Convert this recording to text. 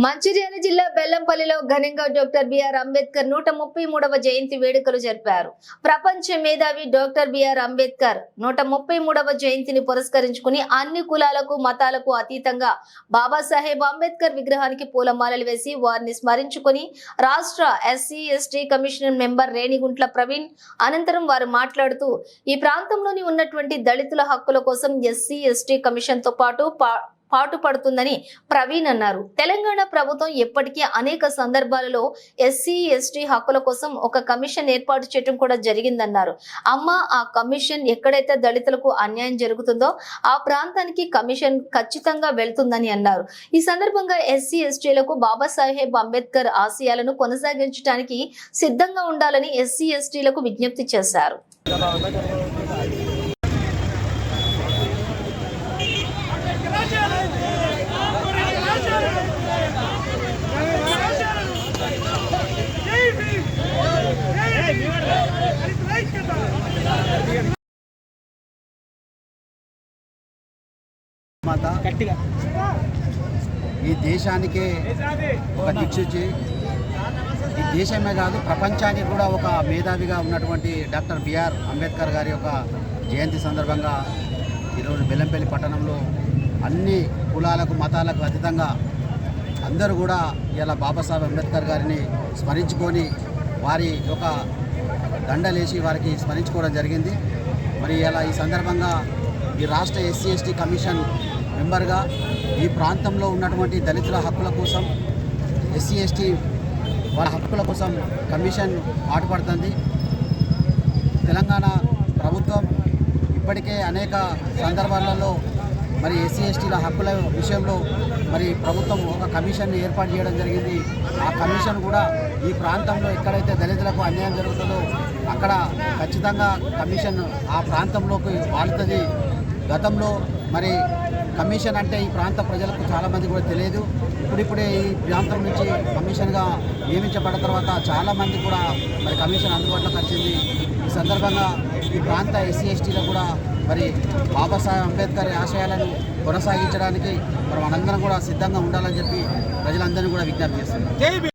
మంచిర్యాల జిల్లా బెల్లంపల్లిలో ఘనంగా doctor BR Ambedkar 133వ జయంతి వేడుకలు జరిపారు. ప్రపంచ మేధావి డాక్టర్ బిఆర్ అంబేద్కర్ 133వ జయంతిని పురస్కరించుకుని అన్ని కులాలకు మతాలకు అతీతంగా బాబాసాహెబ్ అంబేద్కర్ విగ్రహానికి పూలమాలలు వేసి వారిని స్మరించుకుని రాష్ట్ర SC ST commission member Reniguntla Praveen అనంతరం వారు మాట్లాడుతూ ఈ ప్రాంతంలోని ఉన్నటువంటి దళితుల హక్కుల కోసం ఎస్సీ ఎస్టీ కమిషన్ తో పాటుపడుతుందని ప్రవీణ్ అన్నారు. తెలంగాణ ప్రభుత్వం ఎప్పటికీ అనేక సందర్భాలలో ఎస్సీ ఎస్టీ హక్కుల కోసం ఒక కమిషన్ ఏర్పాటు చేయడం కూడా జరిగిందన్నారు. ఆ కమిషన్ ఎక్కడైతే దళితులకు అన్యాయం జరుగుతుందో ఆ ప్రాంతానికి కమిషన్ ఖచ్చితంగా వెళ్తుందని అన్నారు. ఈ సందర్భంగా ఎస్సీ ఎస్టీలకు బాబాసాహెబ్ అంబేద్కర్ ఆశయాలను కొనసాగించడానికి సిద్ధంగా ఉండాలని ఎస్సీ ఎస్టీలకు విజ్ఞప్తి చేశారు. ఈ దేశానికే ఒక దిక్సూచి, ఈ దేశమే కాదు ప్రపంచానికి కూడా ఒక మేధావిగా ఉన్నటువంటి డాక్టర్ బిఆర్ అంబేద్కర్ గారి యొక్క జయంతి సందర్భంగా ఈరోజు బెల్లంపల్లి పట్టణంలో అన్ని కులాలకు మతాలకు అతీతంగా అందరూ కూడా ఇలా బాబాసాహెబ్ అంబేద్కర్ గారిని స్మరించుకొని వారి యొక్క దండలేసి వారికి స్మరించుకోవడం జరిగింది. మరి ఇలా ఈ సందర్భంగా ఈ రాష్ట్ర ఎస్సీ ఎస్టీ కమిషన్ మెంబర్గా ఈ ప్రాంతంలో ఉన్నటువంటి దళితుల హక్కుల కోసం ఎస్సీ ఎస్టీ వాళ్ళ హక్కుల కోసం కమిషన్ పాటుపడుతుంది. తెలంగాణ ప్రభుత్వం ఇప్పటికే అనేక సందర్భాలలో మరి ఎస్సీ ఎస్టీల హక్కుల విషయంలో మరి ప్రభుత్వం ఒక కమిషన్ ఏర్పాటు చేయడం జరిగింది. ఆ కమిషన్ కూడా ఈ ప్రాంతంలో ఎక్కడైతే దళితులకు అన్యాయం జరుగుతుందో అక్కడ ఖచ్చితంగా కమిషన్ ఆ ప్రాంతంలోకి వాళ్తుంది. గతంలో మరి కమిషన్ అంటే ఈ ప్రాంత ప్రజలకు చాలామంది కూడా తెలియదు. ఇప్పుడిప్పుడే ఈ ప్రాంతం నుంచి కమిషన్గా నియమించబడిన తర్వాత చాలామంది కూడా మరి కమిషన్ అందుబాటులోకి వచ్చింది. ఈ సందర్భంగా ఈ ప్రాంత ఎస్సీ ఎస్టీలో కూడా మరి బాబాసాహెబ్ అంబేద్కర్ ఆశయాలను కొనసాగించడానికి మరి మనందరం కూడా సిద్ధంగా ఉండాలని చెప్పి ప్రజలందరినీ కూడా విజ్ఞప్తి చేస్తున్నారు.